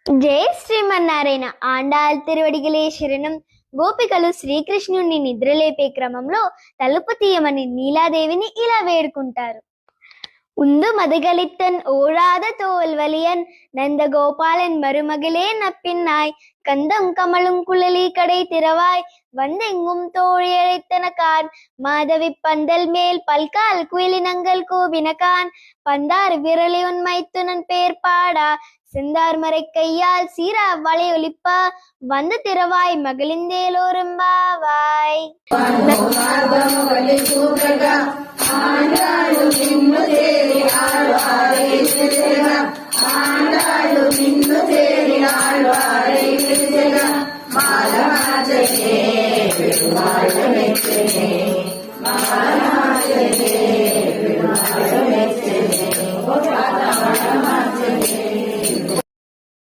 జై శ్రీమన్నారాయణ. ఆండాళ్ తిరువడిగలే శరణం. గోపికలు శ్రీకృష్ణుణ్ణి నిద్రలేపే క్రమంలో తలుపు తీయమని నీలాదేవిని ఇలా వేడుకుంటారు. உந்து மதுகளித்தன் ஓடாத தோல்வலியன் நந்தகோபாலன் மருமகளே நப்பின்னாய் கந்தம் கமலும் குழலி கடை திறவாய் வந்தெங்கும் தோழியழைத்தனகான் மாதவி பந்தல் மேல் பல்கால் குயிலினங்கள் கூவினகான் பந்தார் விரலி உன்மைத்துனன் பேர் பாடா செந்தார் மறை கையால் சீரா வளையொலிப்பா வந்து திறவாய் மகளிந்தேலோரும்பாவாய். ఆండాళ్ళు నిన్ను చేరి